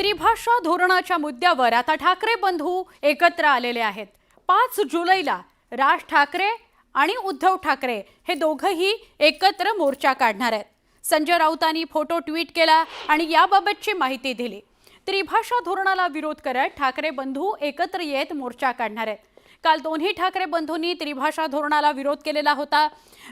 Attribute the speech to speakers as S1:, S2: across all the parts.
S1: त्रिभाषा धोरणाच्या मुद्द्यावर आता ठाकरे बंधू एकत्र आलेले आहेत। 5 जुलैला राज ठाकरे आणि उद्धव ठाकरे हे दोघंही एकत्र मोर्चा काढणार आहेत। संजय राऊतांनी फोटो ट्विट केला आणि याबाबतची माहिती दिली। त्रिभाषा धोरणाला विरोध करत ठाकरे बंधू एकत्र येत मोर्चा काढणार आहेत। काल दोन्ही ठाकरे बंधूंनी त्रिभाषा धोरणाला विरोध केलेला होता।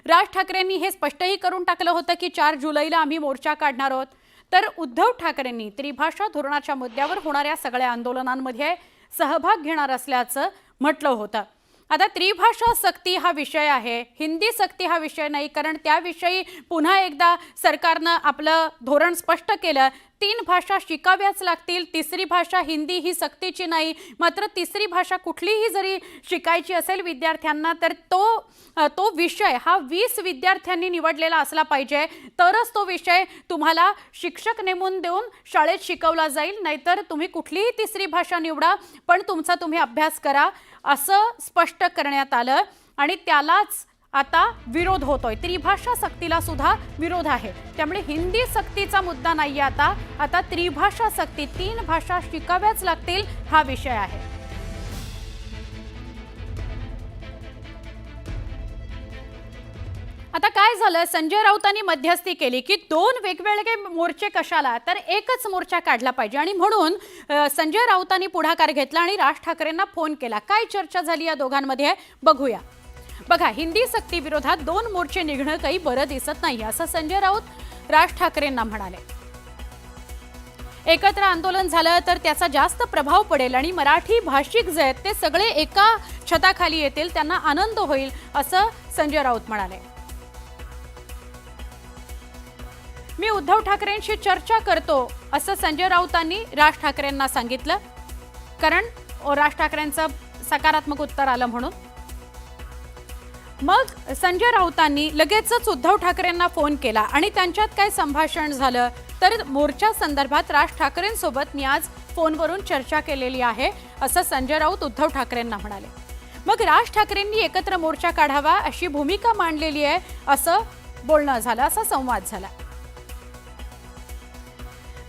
S1: राज ठाकरेंनी हे स्पष्टही करून टाकलं होतं की 4 जुलैला आम्ही मोर्चा काढणार आहोत। तर उद्धव ठाकरेंनी त्रिभाषा धोरणाच्या मुद्द्यावर होणाऱ्या सगळ्या आंदोलनांमध्ये सहभाग घेणार असल्याचं म्हटलं होतं। आता त्रिभाषा सक्ती हा विषय आहे, हिंदी सक्ती हा विषय नाही, कारण त्याविषयी पुन्हा एकदा सरकारनं आपलं धोरण स्पष्ट केलं। 3 भाषा शिकाव्याच लागतील, तिसरी भाषा हिंदी ही सक्तीची नाही। मात्र तिसरी भाषा कुठलीही जरी शिकायची असेल विद्यार्थ्यांना तर तो विषय हा 20 विद्यार्थ्यांनी निवडलेला असला पाहिजे, तरच तो विषय तुम्हाला शिक्षक नेमून देऊन शाळेत शिकवला जाईल। नाहीतर तुम्ही कुठलीही तिसरी भाषा निवडा पण तुमचा तुम्ही अभ्यास करा, असं स्पष्ट करण्यात आलं। आणि त्यालाच आता विरोध होतोय। त्रिभाषा सक्तीला सुद्धा विरोध आहे, त्यामुळे हिंदी सक्तीचा मुद्दा नाही आता त्रिभाषा सक्ती, 3 भाषा शिकाव्याच लागतील हा विषय आहे। आता काय झालं, संजय राऊतांनी मध्यस्थी केली की 2 वेगवेगळे मोर्चे कशाला, तर एकच मोर्चा काढला पाहिजे। आणि म्हणून संजय राऊतांनी पुढाकार घेतला आणि राज ठाकरेंना फोन केला। काय चर्चा झाली या दोघांमध्ये बघूया। बघा, हिंदी सक्ती विरोधात 2 मोर्चे निघणं काही बरं दिसत नाही, असं संजय राऊत राज ठाकरेंना म्हणाले। एकत्र आंदोलन झालं तर त्याचा जास्त प्रभाव पडेल आणि मराठी भाषिक जे आहेत ते सगळे एका छताखाली येतील, त्यांना आनंद होईल, असं संजय राऊत म्हणाले। मी उद्धव ठाकरेंशी चर्चा करतो, असं संजय राऊतांनी राज ठाकरेंना सांगितलं, कारण राज ठाकरेंचं सकारात्मक उत्तर आलं म्हणून। मग संजय राऊतांनी लगेचच उद्धव ठाकरेंना फोन केला आणि त्यांच्यात काय संभाषण झालं, तर मोर्चा संदर्भात राज ठाकरेंसोबत मी आज फोनवरून चर्चा केलेली आहे, असं संजय राऊत उद्धव ठाकरेंना म्हणाले। मग राज ठाकरेंनी एकत्र मोर्चा काढावा अशी भूमिका मांडलेली आहे, असं बोलणं झालं, असा संवाद झाला।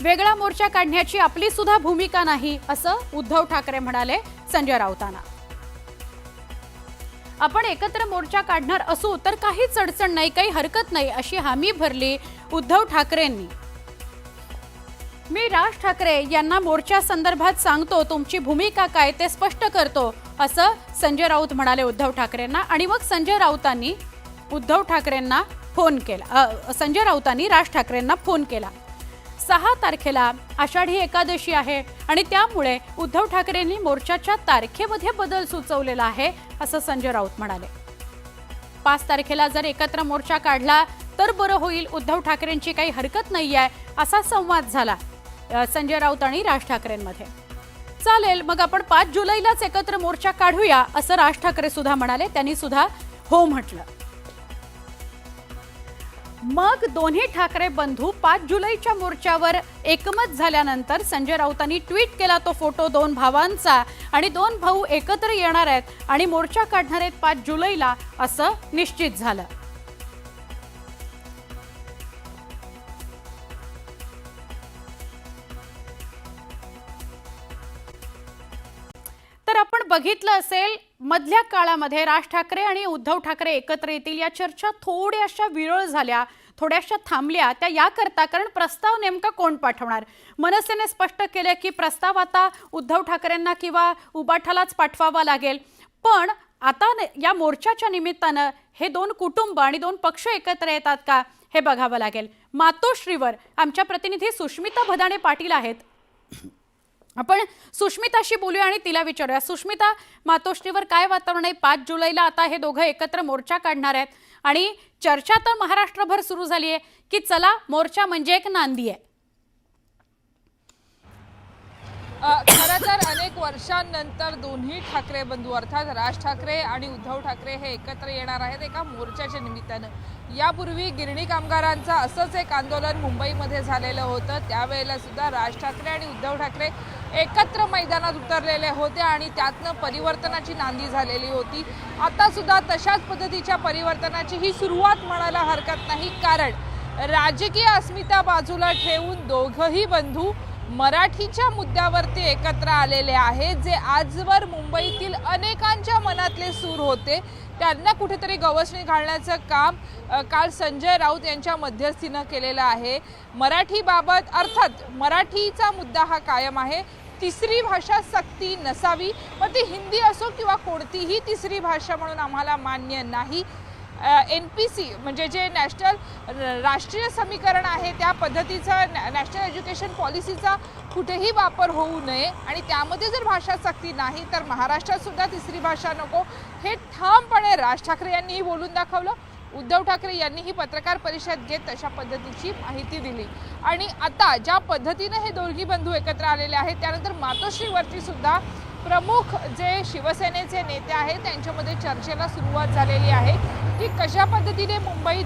S1: वेगळा मोर्चा काढण्याची आपली सुद्धा भूमिका नाही, असं उद्धव ठाकरे म्हणाले संजय राऊतांना। आपण एकत्र मोर्चा काढणार असू तर काहीच अडचण नाही, काही हरकत नाही, अशी हामी भरली उद्धव ठाकरेंनी। मी राज ठाकरे यांना मोर्चा संदर्भात सांगतो, तुमची भूमिका काय ते स्पष्ट करतो, असं संजय राऊत म्हणाले उद्धव ठाकरेंना। आणि मग संजय राऊतांनी उद्धव ठाकरेंना फोन केला, संजय राऊतांनी राज ठाकरेंना फोन केला। 6 तारखेला आषाढी एकादशी आहे आणि त्यामुळे उद्धव ठाकरेंनी मोर्चाच्या तारखेमध्ये बदल सुचवलेला आहे, असं संजय राऊत म्हणाले। 5 तारखेला जर एकत्र मोर्चा काढला तर बरं होईल, उद्धव ठाकरेंची काही हरकत नाहीये, असा संवाद झाला संजय राऊत आणि राज ठाकरेंमध्ये। चालेल, मग आपण 5 जुलैलाच एकत्र मोर्चा काढूया, असं राज ठाकरे सुद्धा म्हणाले, त्यांनी सुद्धा हो म्हटलं। मग दोन्ही ठाकरे बंधू 5 जुलैच्या मोर्चावर एकमत झाल्यानंतर संजय राऊतांनी ट्विट केला तो फोटो 2 भावांचा, आणि 2 भाऊ एकत्र येणार आहेत आणि मोर्चा काढणार आहेत 5 जुलैला, असं निश्चित झालं। तर आपण बघितलं असेल मधल्या काळामध्ये राज ठाकरे आणि उद्धव ठाकरे एकत्र येतील या चर्चा थोड्याशा विरळ झाल्या, थोड्याशा थांबल्या। त्या याकरता कारण प्रस्ताव नेमका कोण पाठवणार, मनसेने स्पष्ट केले की प्रस्ताव आता उद्धव ठाकरेंना किंवा उबाठालाच पाठवावा लागेल। पण आता या मोर्चाच्या निमित्तानं हे 2 कुटुंब आणि 2 पक्ष एकत्र येतात का हे बघावं लागेल। मातोश्रीवर आमच्या प्रतिनिधी सुष्मिता भदाणे पाटील आहेत, आपण सुष्मिताशी बोलूया आणि तिला विचारूया। सुष्मिता, मातोश्रीवर काय वातावरण आहे? 5 जुलैला आता हे दोघं एकत्र मोर्चा काढणार आहेत आणि चर्चा तर महाराष्ट्रभर सुरू झाली आहे की चला मोर्चा म्हणजे एक नांदी आहे।
S2: खरं तर अनेक वर्षांनंतर दोन्ही ठाकरे बंधू अर्थात राज ठाकरे आणि उद्धव ठाकरे हे एकत्र येणार आहेत एका मोर्चाच्या निमित्तानं। यापूर्वी गिरणी कामगारांचं असंच एक आंदोलन मुंबईमध्ये झालेलं होतं, त्यावेळेला सुद्धा राज ठाकरे आणि उद्धव ठाकरे एकत्र मैदानात उतरलेले होते आणि त्यातनं परिवर्तनाची नांदी झालेली होती। आता सुद्धा तशाच पद्धतीच्या परिवर्तनाची ही सुरुवात म्हणायला हरकत नाही, कारण राजकीय अस्मिता बाजूला ठेवून दोघंही बंधू मराठीच्या मुद्द्यावरती एकत्र आलेले आहेत, जे आजवर मुंबईतील अनेकांच्या मनातले सूर होते त्यांना कुठेतरी गवसणी घालण्याचं काम काल संजय राऊत यांच्या मध्यस्थीनं केलेलं आहे. मराठीबाबत अर्थात मराठीचा मुद्दा हा कायम आहे. तिसरी भाषा सक्ती नसावी, मग ती हिंदी असो किंवा कोणतीही तिसरी भाषा म्हणून आम्हाला मान्य नाही. NPC म्हणजे जे राष्ट्रीय समीकरण आहे त्या पद्धतीचा नॅशनल एज्युकेशन पॉलिसीचा कुठेही वापर होऊ नये आणि त्यामध्ये जर भाषा सक्ती नाही तर महाराष्ट्रात सुद्धा तिसरी भाषा नको, हे ठामपणे राज ठाकरे यांनीही बोलून दाखवलं. उद्धव ठाकरे यांनीही पत्रकार परिषद घेत तशा पद्धतीची माहिती दिली. आणि आता ज्या पद्धतीने हे दोघी बंधू एकत्र आलेले आहेत त्यानंतर मातोश्रीवरती सुद्धा प्रमुख जे शिवसेनेचे नेते आहेत त्यांच्यामध्ये चर्चेला सुरुवात झालेली आहे की कशा पद्धतीने मुंबईत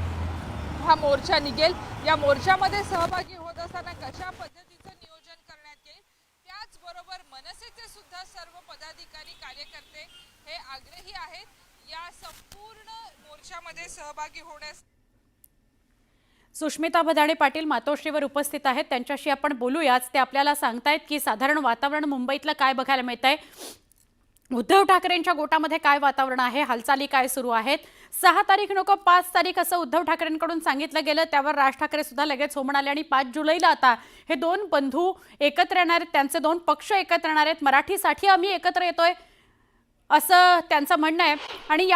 S2: हा मोर्चा निघेल, या मोर्चामध्ये सहभागी होत असताना कशा पद्धतीचं नियोजन करण्यात येईल. त्याचबरोबर मनसेचे सुद्धा सर्व पदाधिकारी कार्यकर्ते हे आग्रही आहेत या संपूर्ण मोर्चामध्ये सहभागी होण्यास.
S1: सुष्मिता भदाणे पाटील मातोश्रीवर उपस्थित आहेत, त्यांच्याशी आपण बोलूयाच. ते आपल्याला सांगतायत की साधारण वातावरण मुंबईतलं काय बघायला मिळतंय, उद्धव ठाकरेंच्या गोटामध्ये काय वातावरण आहे, हालचाली काय सुरू आहेत. 6 तारीख नको 5 तारीख असं उद्धव ठाकरेंकडून सांगितलं गेलं, त्यावर राज ठाकरे सुद्धा लगेच हो म्हणाले आणि 5 जुलैला आता हे दोन बंधू एकत्र येणार आहेत, त्यांचे दोन पक्ष एकत्र येणार आहेत. मराठीसाठी आम्ही एकत्र येतोय असं त्यांचं म्हणणं आहे. आणि या